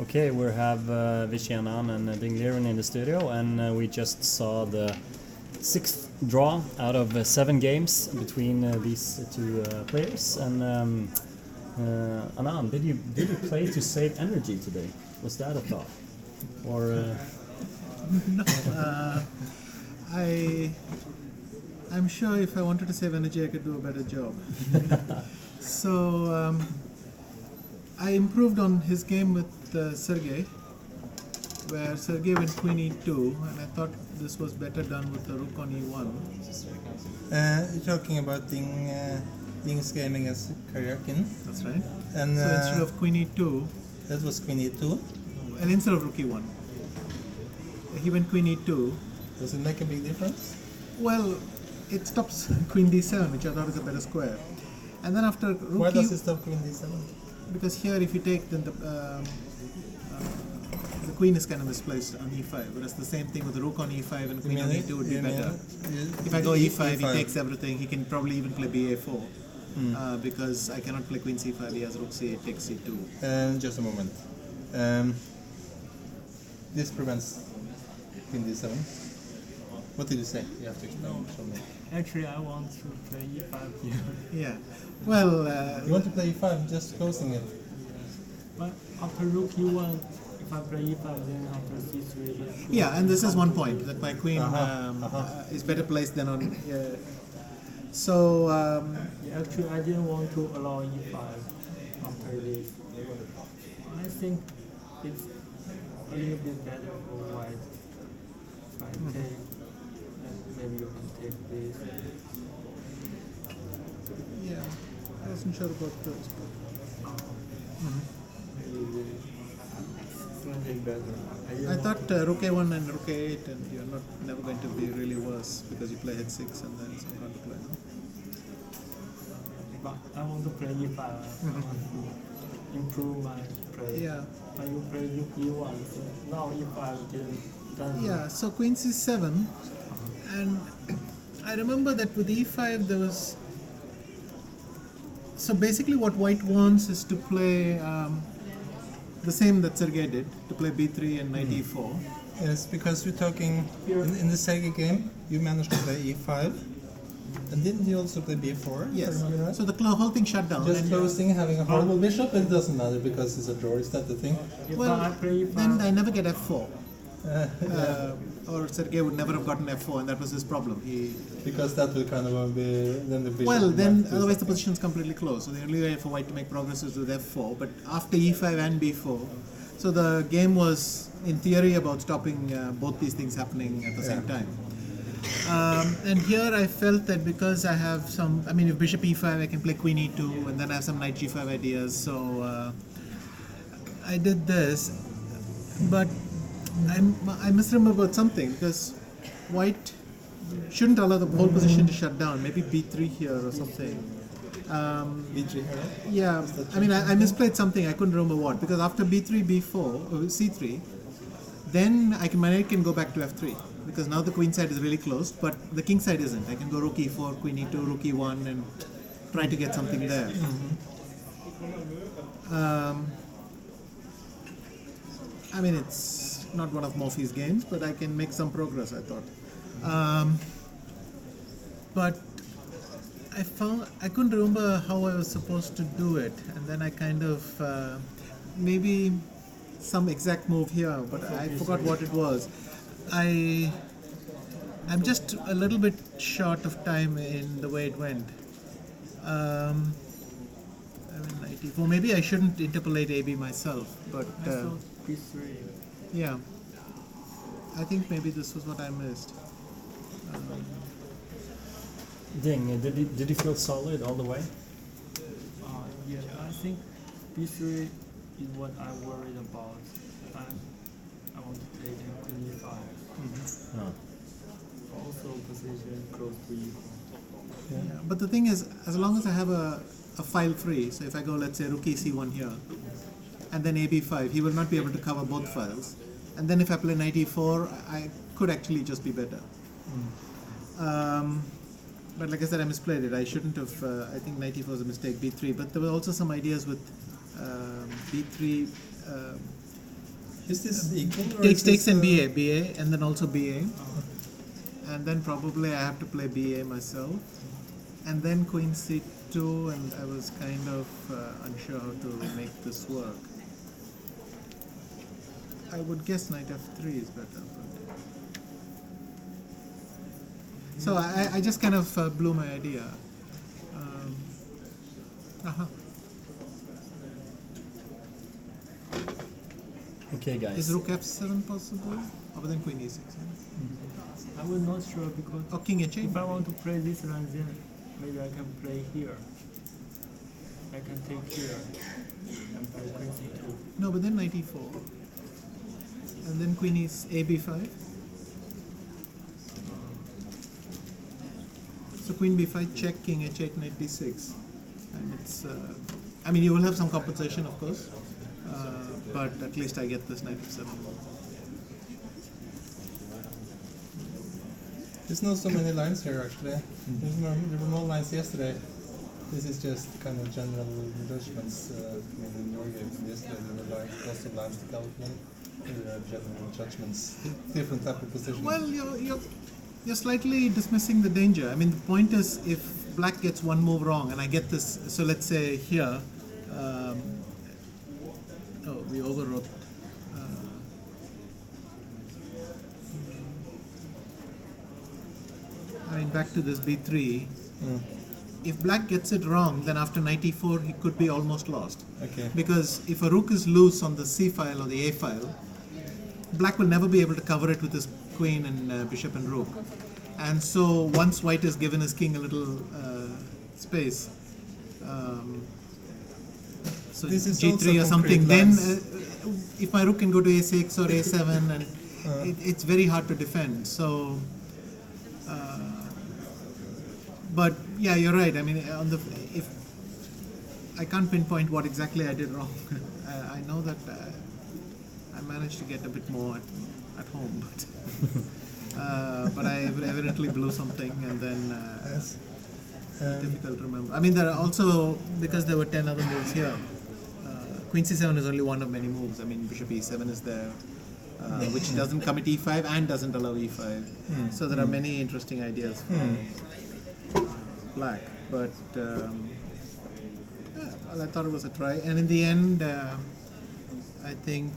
Okay, we have Vishy Anand and Liren in the studio, and we just saw the sixth draw out of 7 games between these two players. And Anand, did you play to save energy today? Was that a thought, or? No, I'm sure if I wanted to save energy, I could do a better job. So I improved on his game with Sergey, where Sergey went queen e2, and I thought this was better done with the rook on e1. You're talking about Ding's game against Karyakin. That's right. And So instead of queen e2, that was queen e2. and instead of rook e1, he went queen e2. Does it make a big difference? Well, it stops queen d7, which I thought is a better square. And then after rook Why does it stop queen d7? Because here, if you take, then the queen is kind of misplaced on e5, whereas the same thing with the rook on e5 and queen on e2 would be better. If I go e5, he takes everything. He can probably even play ba4, because I cannot play queen c5. He has rook c8, takes c2. Just a moment. This prevents queen d7. What did you say? You have to explain. Show me. Actually, I want to play e5 here. Yeah. Well, You want to play e5, just closing it. But after rook e1, if I play e5, then after c3. yeah, and this is one point that my queen is better placed than on. So. Yeah, actually, I didn't want to allow e5 after this. I think it's a little bit better for white. If I take, then maybe you can take this. Yeah, I wasn't sure about those. Something better. I thought rook a1 and rook a8, and you're never going to be really worse because you play h6 and then it's not hard to play. No? But I want to play e5. I want to improve my play. Yeah. But you play rook e1, so now e5 doesn't. Yeah. So queen c7, and I remember that with e5 there was. So basically, what white wants is to play the same that Sergey did, to play b3 and knight e4. Yes, because we're talking in the Sega game, you managed to play e5, and didn't you also play b4? Yes. Right? So the whole thing shut down. Just and, closing, having a horrible bishop, it doesn't matter because it's a draw. Is that the thing? well, I play e5, then I never get f4. Yeah. Or Sergey would never have gotten f4, and that was his problem. Because that will kind of be then the bishop. Well, then might otherwise the position is completely closed. So the only way for white to make progress is with f4. But after e5 and b4, so the game was in theory about stopping both these things happening at the same time. And here I felt that because I have some, I mean, if bishop e5, I can play queen e2, and then I have some knight g5 ideas. So I did this, but I misremembered something because white shouldn't allow the whole position to shut down. Maybe b3 here or something. b3 here. Yeah, I mean, I misplayed something. I couldn't remember what, because after b3, b4, or c3, then my knight can go back to f3 because now the queen side is really closed, but the king side isn't. I can go rook e4, queen e2, rook e1, and try to get something there. I mean, it's not one of Morphy's games, but I can make some progress, I thought. But I couldn't remember how I was supposed to do it, and then I kind of maybe some exact move here, but I forgot what it was. I'm just a little bit short of time in the way it went. I mean, knight e4. Maybe I shouldn't interpolate AB myself, but b3. yeah, I think maybe this was what I missed. Ding, did you feel solid all the way? Yeah, I think b3 is what I worried about. I want to play them queen e5. Oh. Also position close to e4. Yeah, but the thing is, as long as I have a file free, so if I go, let's say, rook c1 here, and then ab5, he will not be able to cover both files. And then if I play knight e4, I could actually just be better. But like I said, I misplayed it. I shouldn't have. I think knight e4 was a mistake. b3, but there were also some ideas with b3. Is this equal? Or Takes is this, and BA, and then also BA. And then probably I have to play BA myself. And then Queen C2, and I was kind of unsure how to make this work. I would guess Knight F3 is better. But so I just kind of blew my idea. Okay, guys. Is Rook F7 possible? Other than Queen E6? I was not sure because Or King H8? if I want to play this line, then maybe I can play here. I can take here and play Queen C2. No, but then Knight E4. And then Queen is AB5. So Queen B5, check, King H8, Knight D6. And it's, I mean, you will have some compensation, of course, but at least I get this Knight F7. There's not so many lines here actually. There were more lines yesterday. This is just kind of general judgments. In your game from yesterday, there were like lots of lines to calculate. There are general judgments, different type of position. Well, you're slightly dismissing the danger. I mean, the point is if black gets one move wrong and I get this, so let's say here, we overwrote. I mean, back to this B3. If black gets it wrong, then after knight e4, he could be almost lost. Okay. Because if a rook is loose on the c file or the a file, black will never be able to cover it with his queen and bishop and rook. And so once white has given his king a little space, so This is g3 also or something, concrete then lines. if my rook can go to a6 or a7, and it's very hard to defend. So, but yeah, you're right. I mean, if I can't pinpoint what exactly I did wrong, I know that I managed to get a bit more at home, but I evidently blew something, and then Yes. difficult to remember. I mean, there are also, because there were 10 other moves here, Queen C7 is only one of many moves. I mean, Bishop E7 is there, which doesn't commit E5 and doesn't allow E5. So there are many interesting ideas for black. But well, I thought it was a try. And in the end, I think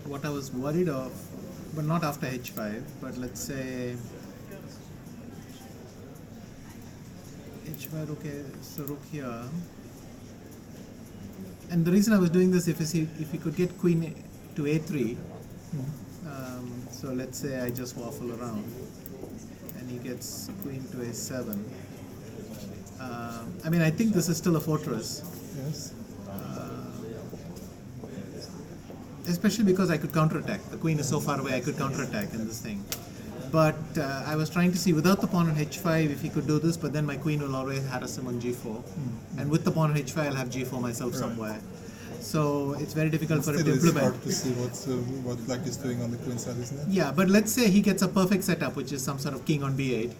what I was worried of, but not after H5, but let's say H5, okay, so rook here. And the reason I was doing this, if you could get queen to A3, so let's say I just waffle around, and he gets queen to A7. I mean, I think this is still a fortress. Yes. Especially because I could counterattack. The queen is so far away, I could counterattack in this thing. But I was trying to see, without the pawn on H5, if he could do this, but then my queen will always harass him on G4. And with the pawn on H5, I'll have G4 myself somewhere. So it's very difficult for him to It's implement. hard to see what black is doing on the queen side, isn't it? Yeah, but let's say he gets a perfect setup, which is some sort of king on B8,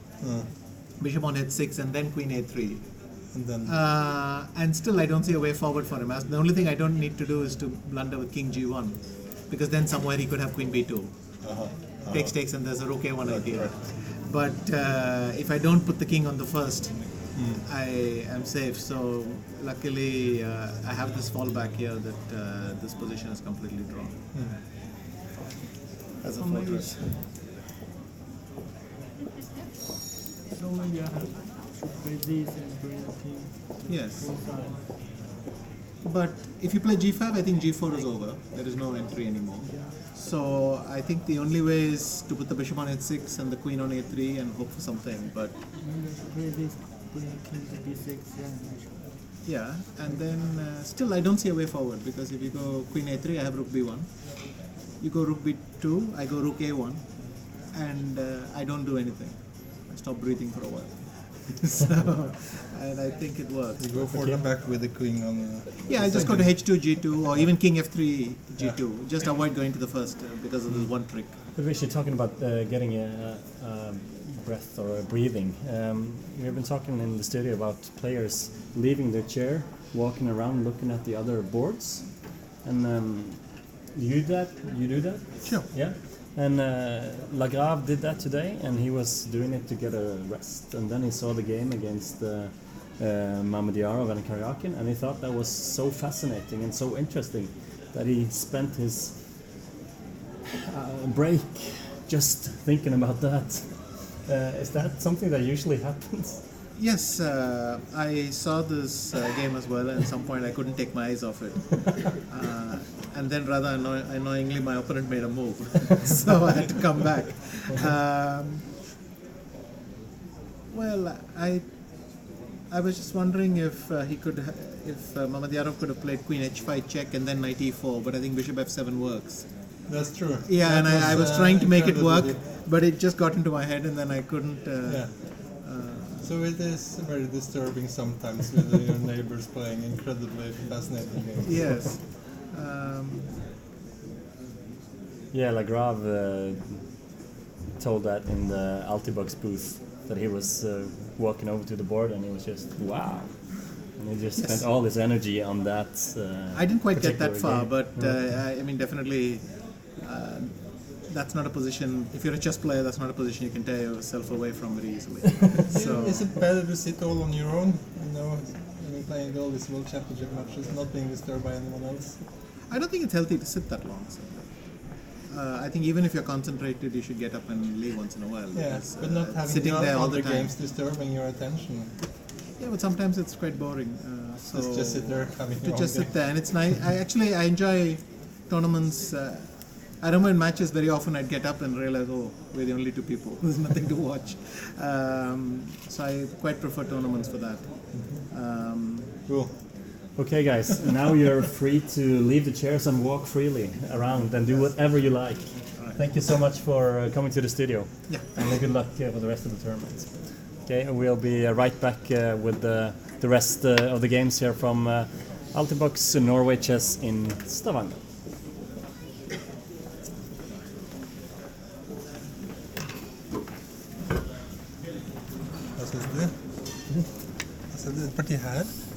bishop on H6, and then queen A3. And then And still I don't see a way forward for him. The only thing I don't need to do is to blunder with king G1, because then somewhere he could have queen B2. Takes, and there's a rook A1 idea. But if I don't put the king on the first, I am safe. So luckily I have this fallback here that this position is completely drawn as a fortress. So maybe I have to play this and bring the king Yes. inside. But if you play G5, I think G4 is over. There is no entry anymore. So I think the only way is to put the bishop on H6 and the queen on A3 and hope for something. But Maybe I should play this, bring the king to B6, then I should. yeah, and then still I don't see a way forward, because if you go queen A3, I have rook B1. You go rook B2, I go rook A1, and I don't do anything. I stop breathing for a while. So, and I think it works. you go for the back with the queen on Yeah, I just go to H2, G2, or even King F3, G2. Just avoid going to the first because of this one trick. But Vishy, talking about getting a breath or a breathing, we have been talking in the studio about players leaving their chair walking around looking at the other boards. And you do that? Sure. Yeah. And Lagrave did that today, and he was doing it to get a rest. And then he saw the game against Mamadiarov and Karyakin, and he thought that was so fascinating and so interesting that he spent his break just thinking about that. Is that something that usually happens? Yes, I saw this game as well, and at some point I couldn't take my eyes off it. And then rather annoyingly, my opponent made a move, so I had to come back. Well, I was just wondering if Mamadiarov could have played Queen H5 check and then Knight E4, but I think Bishop F7 works. That's true. Yeah, That and I was trying to make it work, incredible. but it just got into my head, and then I couldn't. So it is very disturbing sometimes with your neighbors playing incredibly fascinating games. Yes. Yeah, Lagrave told that in the Altibox booth, that he was walking over to the board and he was just, wow. And he just spent all his energy on that. I didn't quite get that particular far, game. but I mean, definitely, that's not a position. If you're a chess player, that's not a position you can tear yourself away from very easily. So, Is it better to sit all on your own? Playing all these World Championship matches, not being disturbed by anyone else? I don't think it's healthy to sit that long. So. I think even if you're concentrated, you should get up and leave once in a while. Yeah, Because, but not having sitting the there all other the time. games disturbing your attention. Yeah, but sometimes it's quite boring. So Just sit there having to your just own sit there, and it's nice. I enjoy tournaments. I remember in matches very often I'd get up and realize, oh, we're the only two people. There's nothing to watch. So I quite prefer tournaments for that. Cool. Okay, guys, now you're free to leave the chairs and walk freely around and do whatever you like. Thank you so much for coming to the studio. Yeah. And good luck for the rest of the tournament. Okay, and we'll be right back with the rest of the games here from Altibox Norway Chess in Stavanger. Hva syns du? Altså, det partiet her